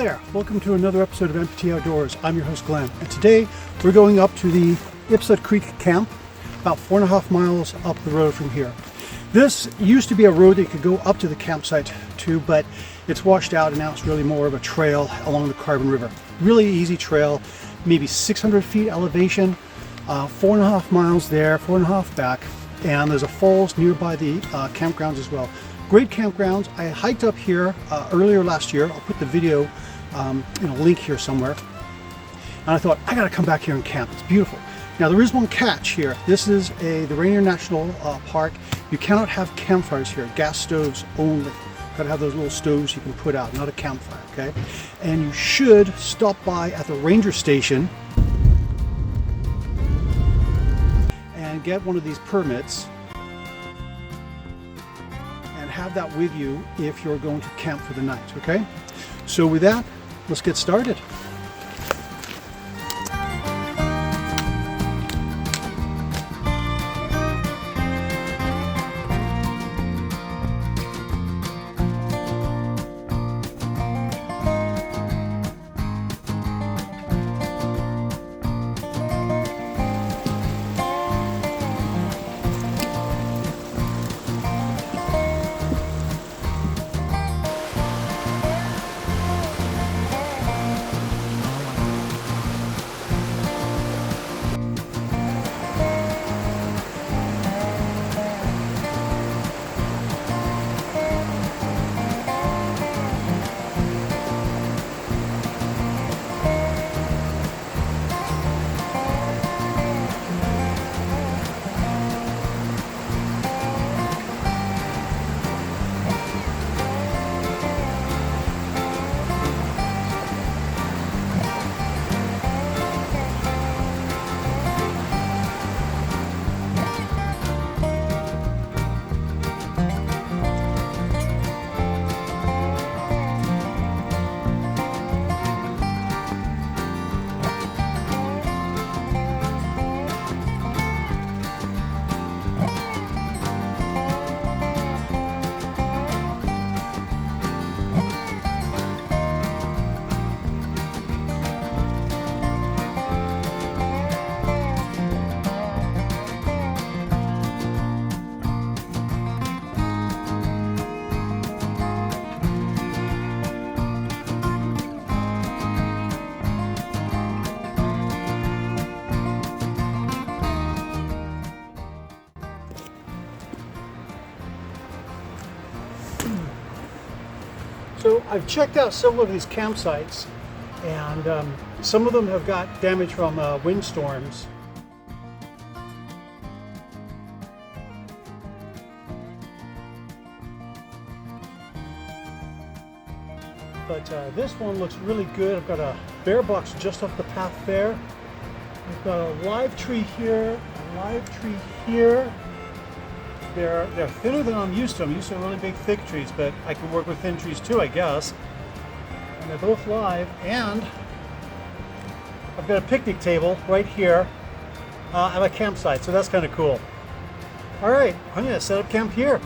there, welcome to another episode of Amputee Outdoors. I'm your host Glenn, and today we're going up to the Ipsut Creek camp, about 4.5 miles up the road from here. This used to be a road that you could go up to the campsite to, but it's washed out and now it's really more of a trail along the Carbon River. Really easy trail, maybe 600 feet elevation, 4.5 miles there, 4.5 back, and there's a falls nearby the campgrounds as well. Great campgrounds. I hiked up here earlier last year. I'll put the video in a link here somewhere. And I thought, I gotta come back here and camp. It's beautiful. Now there is one catch here. This is the Rainier National Park. You cannot have campfires here, gas stoves only. Gotta have those little stoves you can put out, not a campfire, okay? And you should stop by at the ranger station and get one of these permits and have that with you if you're going to camp for the night, okay? So with that, let's get started. So I've checked out several of these campsites, and some of them have got damage from windstorms. But this one looks really good. I've got a bear box just off the path there. I've got a live tree here, a live tree here. They're thinner than I'm used to. I'm used to really big, thick trees, but I can work with thin trees too, I guess. And they're both live, and I've got a picnic table right here at my campsite, so that's kind of cool. All right, I'm gonna set up camp here.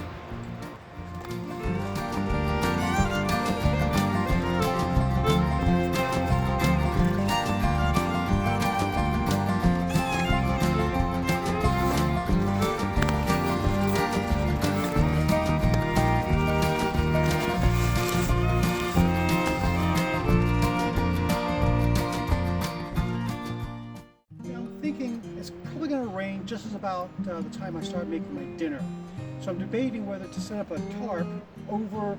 Just as about the time I start making my dinner. So I'm debating whether to set up a tarp over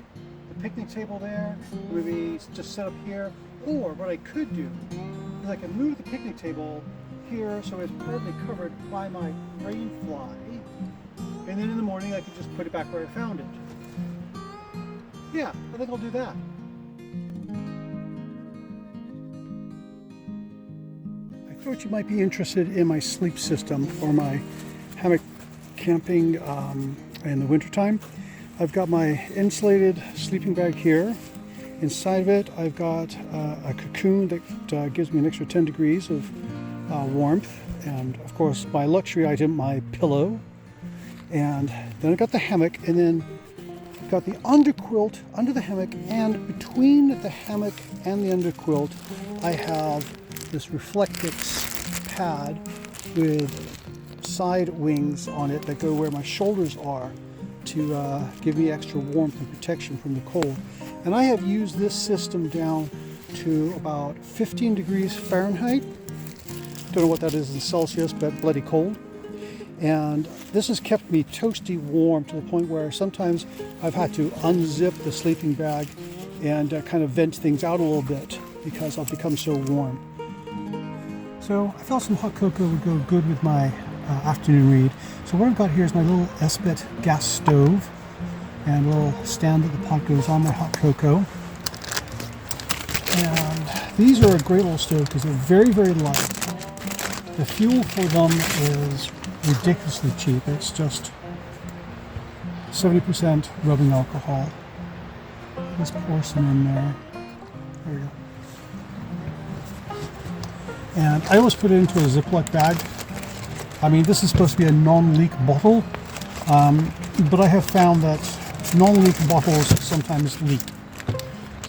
the picnic table there, maybe just set up here, or what I could do is I can move the picnic table here so it's partly covered by my rain fly, and then in the morning I can just put it back where I found it. Yeah, I think I'll do that. I thought you might be interested in my sleep system for my hammock camping in the wintertime. I've got my insulated sleeping bag here. Inside of it I've got a cocoon that gives me an extra 10 degrees of warmth, and of course my luxury item, my pillow. And then I've got the hammock, and then got the underquilt under the hammock, and between the hammock and the underquilt, I have this Reflectix pad with side wings on it that go where my shoulders are to give me extra warmth and protection from the cold. And I have used this system down to about 15 degrees Fahrenheit. Don't know what that is in Celsius, but bloody cold. And this has kept me toasty warm to the point where sometimes I've had to unzip the sleeping bag and kind of vent things out a little bit because I've become so warm. So I felt some hot cocoa would go good with my afternoon read. So what I've got here is my little Ipsut gas stove and a little stand that the pot goes on, my hot cocoa. And these are a great little stove because they're very, very light. The fuel for them is ridiculously cheap. It's just 70% rubbing alcohol. Let's pour some in there. There we go. And I always put it into a Ziploc bag. I mean, this is supposed to be a non-leak bottle, but I have found that non-leak bottles sometimes leak.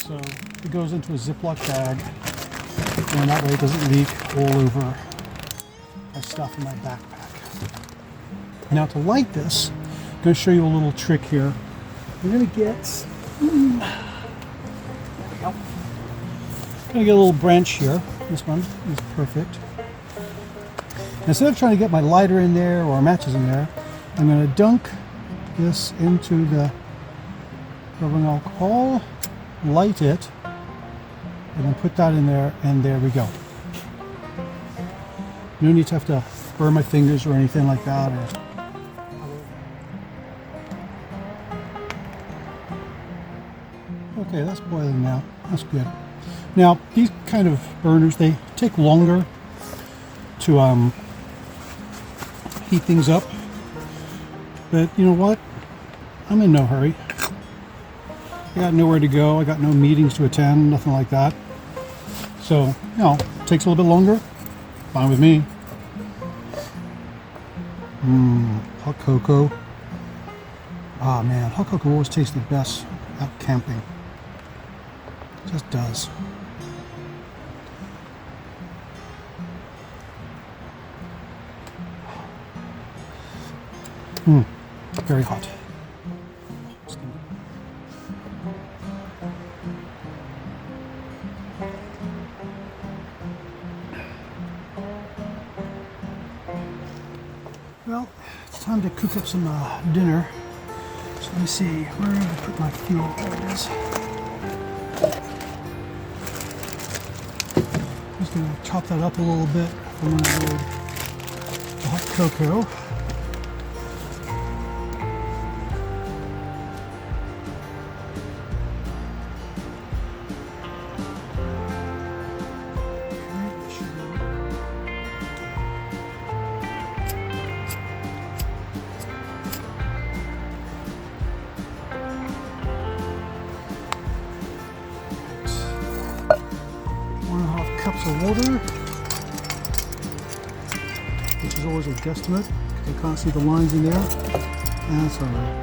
So it goes into a Ziploc bag, and that way it doesn't leak all over my stuff in my backpack. Now to light this, I'm going to show you a little trick here. I'm going to get, there we go. I'm going to get a little branch here. This one is perfect. Instead of trying to get my lighter in there or matches in there, I'm going to dunk this into the rubbing alcohol, light it, and then put that in there, and there we go. No need to have to burn my fingers or anything like that. Okay, that's boiling now. That's good. Now, these kind of burners, they take longer to heat things up. But you know what? I'm in no hurry. I got nowhere to go. I got no meetings to attend, nothing like that. So, you know, it takes a little bit longer. Fine with me. Hot cocoa. Ah man, hot cocoa always tastes the best out camping. It just does. Very hot. Well, it's time to cook up some dinner. So let me see, where did I put my fuel? There it is. I'm just going to chop that up a little bit from when I made the hot cocoa. Cups of water, which is always a guesstimate because I can't see the lines in there, and that's alright.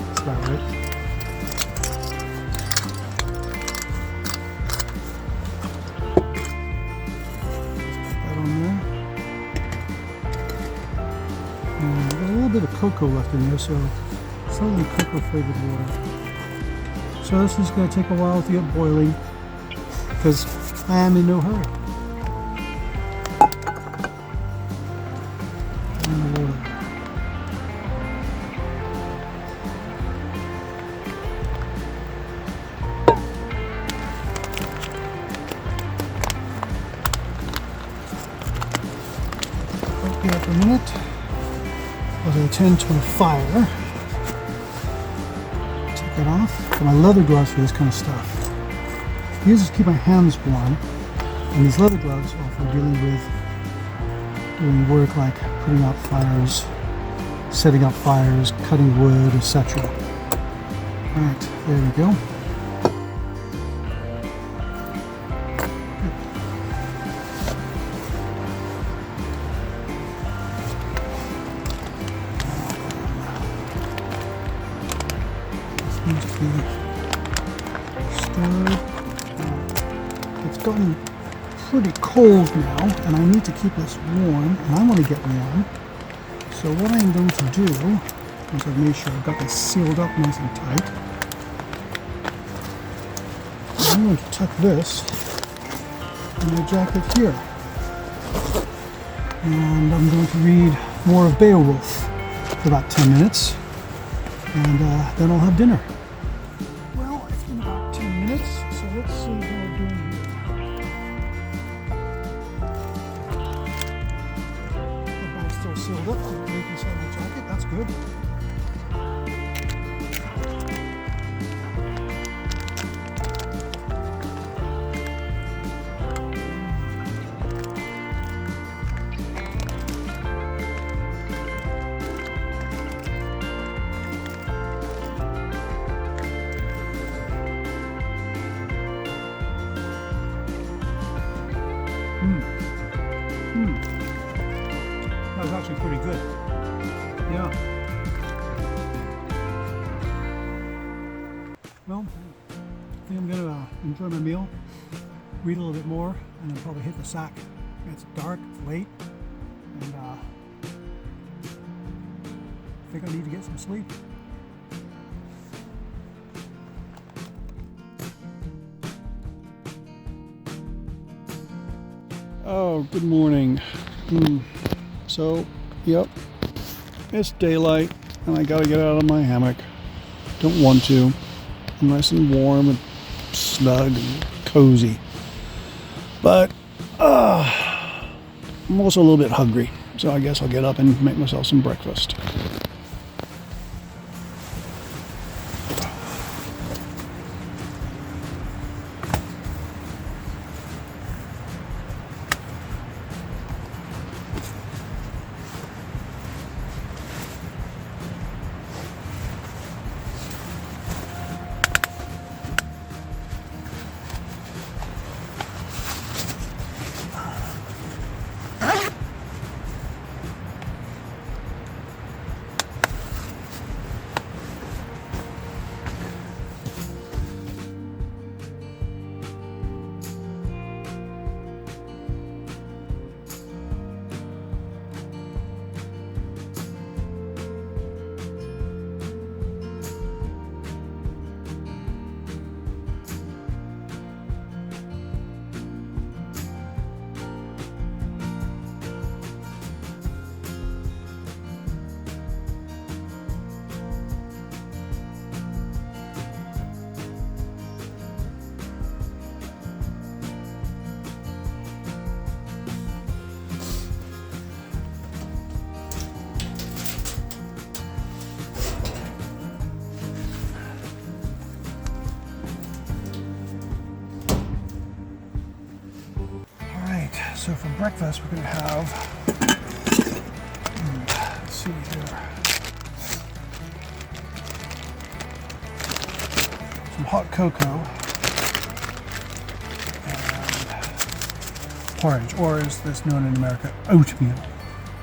That's about right. Put that on there. And I've got a little bit of cocoa left in there, so slightly cocoa flavored water. So this is going to take a while to get boiling because I am in no hurry. And the water. Here for a minute as I tend to a fire. That off. Got my leather gloves for this kind of stuff. These just keep my hands warm, and these leather gloves are for dealing with doing work like putting out fires, setting up fires, cutting wood, etc. Alright, there we go. good. It's gotten pretty cold now, and I need to keep this warm, and I want to get warm. So what I'm going to do is I've made sure I've got this sealed up nice and tight. I'm going to tuck this in my jacket here. And I'm going to read more of Beowulf for about 10 minutes, and then I'll have dinner. Well, it's been about 10 minutes, so let's see how we're doing here. The bag's still sealed up, so I can inside my jacket. That's good. That was actually pretty good. Yeah. Well, I think I'm going to enjoy my meal, read a little bit more, and then probably hit the sack. It's dark, it's late, and I think I need to get some sleep. Oh, good morning. So, yep, it's daylight and I gotta get out of my hammock. Don't want to. I'm nice and warm and snug and cozy. But, I'm also a little bit hungry. So I guess I'll get up and make myself some breakfast. So for breakfast, we're going to have, let's see here, some hot cocoa and porridge, or as it's known in America, oatmeal.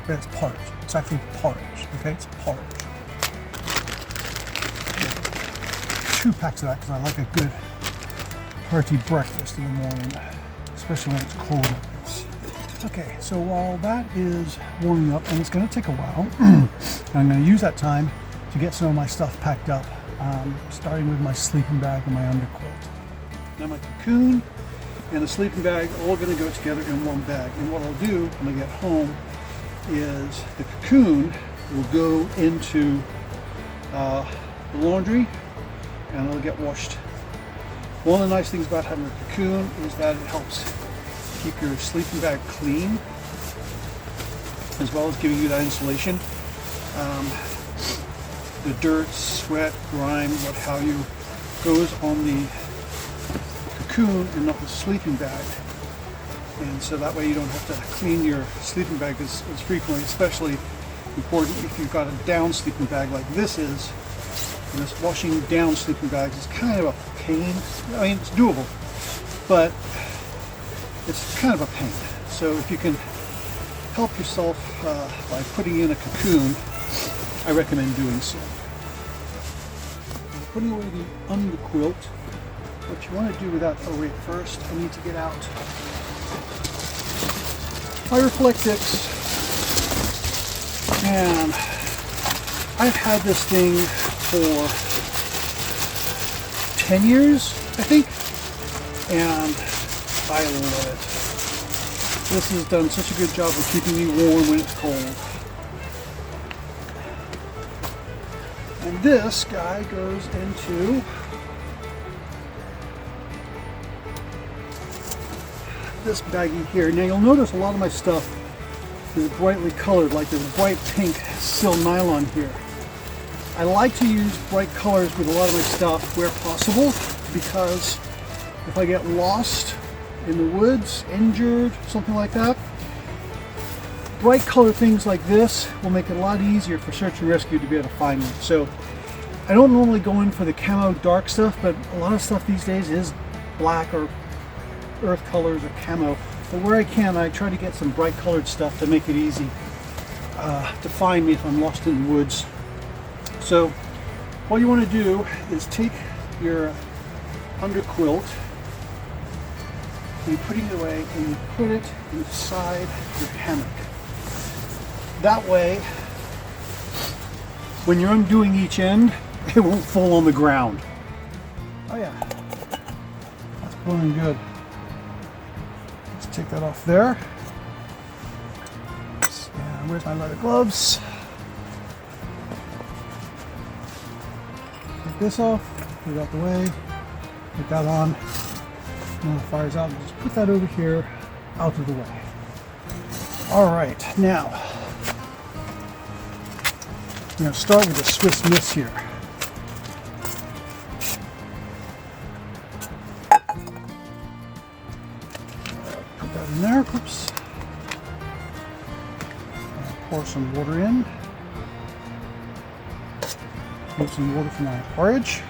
It's porridge. It's actually porridge, okay? It's porridge. 2 packs of that because I like a good hearty breakfast in the morning, especially when it's cold like this. Okay, so while that is warming up, and it's going to take a while, I'm going to use that time to get some of my stuff packed up, starting with my sleeping bag and my underquilt. Now my cocoon and the sleeping bag are all going to go together in one bag, and what I'll do when I get home is the cocoon will go into the laundry and it'll get washed. One of the nice things about having a cocoon is that it helps keep your sleeping bag clean, as well as giving you that insulation. The dirt, sweat, grime, what have you, goes on the cocoon and not the sleeping bag. And so that way you don't have to clean your sleeping bag as frequently, especially important if you've got a down sleeping bag like this is. And this washing down sleeping bags is kind of a pain. I mean, it's doable, but it's kind of a pain. So if you can help yourself by putting in a cocoon, I recommend doing so. Putting away the underquilt, what you want to do with that, oh wait, first I need to get out my Reflectix. And I've had this thing for 10 years, I think, and I love it. This has done such a good job of keeping me warm when it's cold. And this guy goes into this baggie here. Now you'll notice a lot of my stuff is brightly colored, like there's bright pink sil nylon here. I like to use bright colors with a lot of my stuff where possible, because if I get lost in the woods, injured, something like that, bright color things like this will make it a lot easier for search and rescue to be able to find me. So I don't normally go in for the camo dark stuff, but a lot of stuff these days is black or earth colors or camo. But where I can, I try to get some bright colored stuff to make it easy to find me if I'm lost in the woods. So what you want to do is take your underquilt and you put it away and you put it inside your hammock. That way, when you're undoing each end, it won't fall on the ground. Oh yeah, that's blowing good. Let's take that off there. And where's my leather gloves? Take this off, put it out the way, put that on. When the fire's out, just put that over here, out of the way. All right, now I'm going to start with a Swiss Miss here. Put that in there. Oops. Pour some water in. Move some water for my porridge.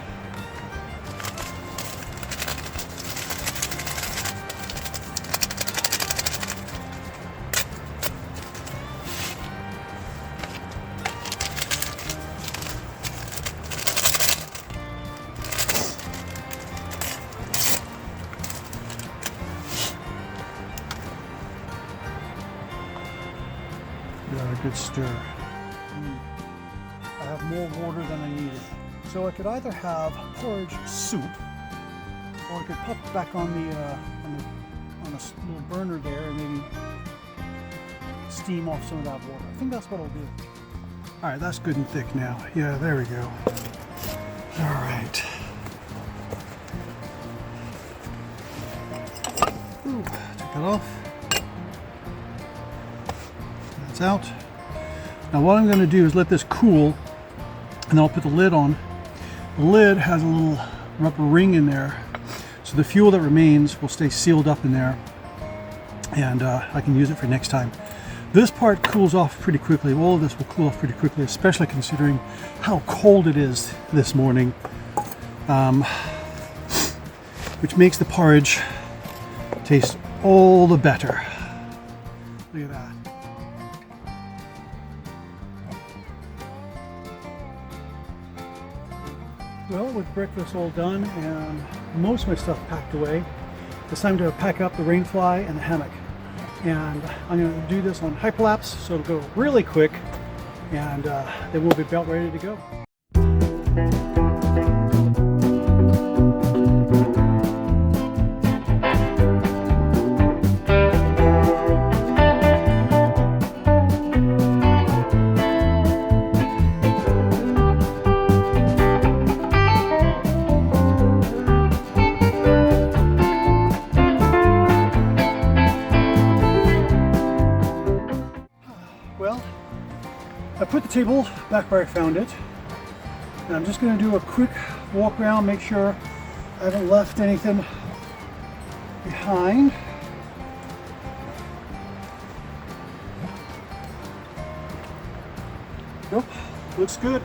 A good stir. I have more water than I needed. So I could either have porridge soup, or I could pop it back on a little burner there and maybe steam off some of that water. I think that's what I'll do. All right, that's good and thick now. Yeah, there we go. All right. Ooh, take that off. That's out. Now what I'm going to do is let this cool, and then I'll put the lid on. The lid has a little rubber ring in there, so the fuel that remains will stay sealed up in there, and I can use it for next time. This part cools off pretty quickly. All of this will cool off pretty quickly, especially considering how cold it is this morning, which makes the porridge taste all the better. Look at that. Well, with breakfast all done and most of my stuff packed away, it's time to pack up the rainfly and the hammock. And I'm going to do this on hyperlapse, so it'll go really quick, and then we'll be about ready to go. Well, I put the table back where I found it, and I'm just going to do a quick walk around, make sure I haven't left anything behind. Nope, looks good.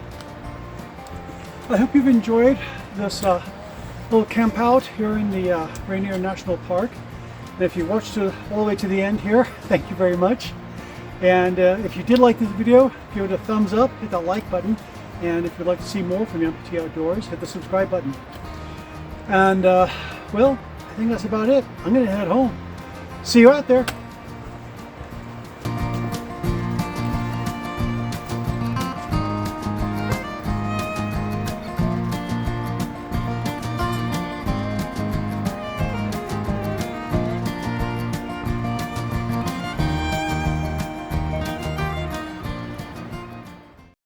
I hope you've enjoyed this little camp out here in the Rainier National Park. And if you watched all the way to the end here, thank you very much. And if you did like this video, give it a thumbs up, hit that like button. And if you'd like to see more from Amputee Outdoors, hit the subscribe button. And well, I think that's about it. I'm gonna head home. See you out there.